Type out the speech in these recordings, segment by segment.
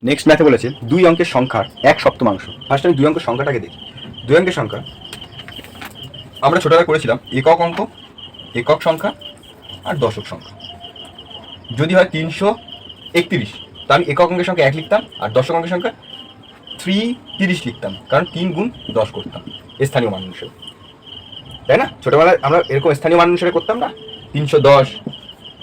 Next ম্যাথে বলেছে দুই অঙ্কের সংখ্যার এক সপ্তমাংশ। ফার্স্ট আমি দুই অঙ্কের সংখ্যাটাকে দেখি। দুই অঙ্কের সংখ্যা আমরা ছোটবেলায় করেছিলাম একক অঙ্ক, একক সংখ্যা আর দশক সংখ্যা। যদি হয় 331, তা আমি একক অঙ্কের সংখ্যা 1 লিখতাম আর দশক অঙ্কের সংখ্যা 330 লিখতাম, কারণ 3 গুণ 10 করতাম স্থানীয় মান অনুসারে, তাই না? ছোটবেলায় আমরা এরকম স্থানীয় মান অনুসারে করতাম না। 310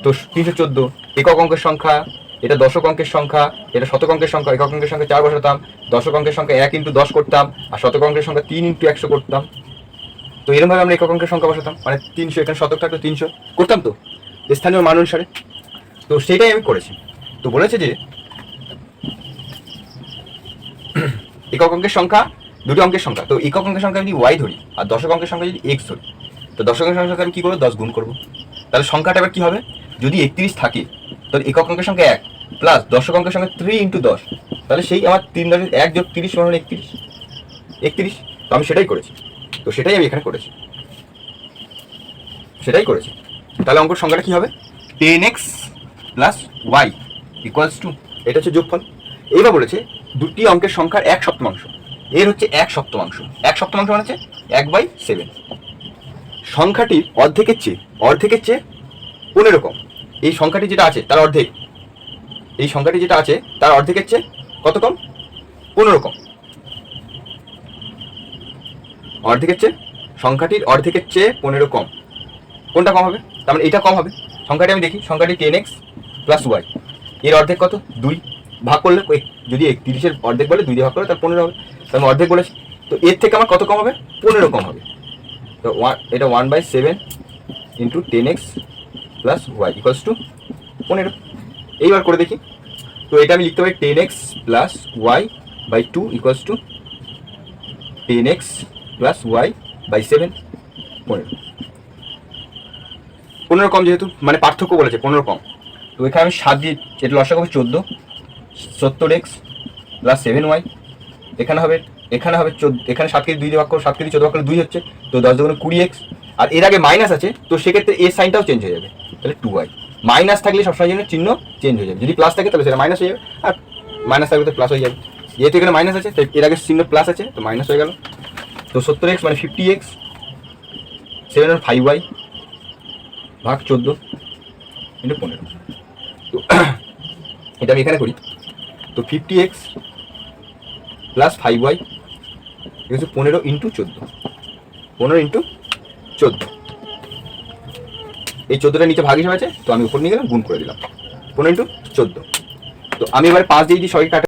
তো 314 একক অঙ্কের সংখ্যা, এটা দশক অঙ্কের সংখ্যা, এটা শতক অঙ্কের সংখ্যা। একক অঙ্কের সংখ্যা 4 বসাতাম, দশক অঙ্কের সংখ্যা 1 × 10 করতাম, আর শতক অঙ্কের সংখ্যা 3 × 100 করতাম। তো এরকমভাবে আমরা একক অঙ্কের সংখ্যা বসাতাম, মানে 300, এখানে শতক থাকতো 300 করতাম তো স্থানীয় মান অনুসারে। তো সেটাই আমি করেছি। তো বলেছে যে একক অঙ্কের সংখ্যা দুটো অঙ্কের সংখ্যা, তো একক অঙ্কের সংখ্যা যদি ওয়াই ধরি আর দশক অঙ্কের সংখ্যা যদি এক্স ধরি, তো দশক অঙ্কের সংখ্যা আমি কী করবো? 10 গুণ করবো। তাহলে সংখ্যাটা এবার কী হবে? যদি 31 থাকে তাহলে একক অঙ্কের সংখ্যা 1 প্লাস দশক অঙ্কের সংখ্যা 3 × 10, তাহলে সেই আমার 3 + 1 + 30 = 31। তো আমি সেটাই করেছি। তো সেটাই আমি এখানে করেছি, সেটাই করেছি। তাহলে অঙ্কের সংখ্যাটা কী হবে? 10x + y = এটা হচ্ছে যোগফল। এইবার বলেছে দুটি অঙ্কের সংখ্যার এক সপ্তমাংশ। এর হচ্ছে এক সপ্তমাংশ। এক সপ্তমাংশ মানে হচ্ছে 1/7। সংখ্যাটির অর্ধেকের চেয়ে 15 কম। এই সংখ্যাটি যেটা আছে তার অর্ধেক, এই সংখ্যাটি যেটা আছে তার অর্ধেকের চেয়ে কত কম? 15 কম। অর্ধেকের চেয়ে, সংখ্যাটির অর্ধেকের চেয়ে 15 কম। কোনটা কম হবে? তার মানে এইটা কম হবে। সংখ্যাটি আমি দেখি, সংখ্যাটি 10x + y, এর অর্ধেক কত? 2। ভাগ করলে যদি 31-এর অর্ধেক বলে 2 দিয়ে ভাগ করলে তার 15 হবে। তার আমি অর্ধেক বলেছি। তো এর থেকে আমার কত কম হবে? 15 কম হবে। তো এটা 1/7 × 10x + y = 15। এইবার করে দেখি। তো এটা আমি লিখতে পারি 10x + y/2 = 10x + y/7, 15 কম, যেহেতু মানে পার্থক্য বলেছে 15 কম। তো এখানে আমি 7 দিয়ে, এটা লসাগু হবে 14, 70x + 7y। এখানে হবে 14, এখানে 7 কে 2 দিয়ে ভাগ করো, 7 কে 14 ভাগ করলে 2 হচ্ছে। তো 10 × 20x, আর এর আগে মাইনাস আছে, তো সেক্ষেত্রে এর সাইনটাও চেঞ্জ হয়ে যাবে। তাহলে 2y। মাইনাস থাকলে সবসময় জন্য চিহ্ন চেঞ্জ হয়ে যাবে, যদি প্লাস থাকে তাহলে সেটা মাইনাস হয়ে যাবে, আর মাইনাস থাকলে তো প্লাস হয়ে যাবে। যেহেতু এখানে মাইনাস আছে তাই এর আগে চিহ্ন প্লাস আছে, তো মাইনাস হয়ে গেল। তো 70x মানে 50x, 7 আর 5y ভাগ 14 × 15। তো এটা আমি এখানে করি। তো 50x + 5y = 15 × 14, 15 × 14। এই 14টা নিচে ভাগ হিসাবে আছে, তো আমি উপর নিয়ে গেলাম, গুণ করে দিলাম 15 × 14। তো আমি এবার 5 দিয়ে দিই, সবাই কাটা।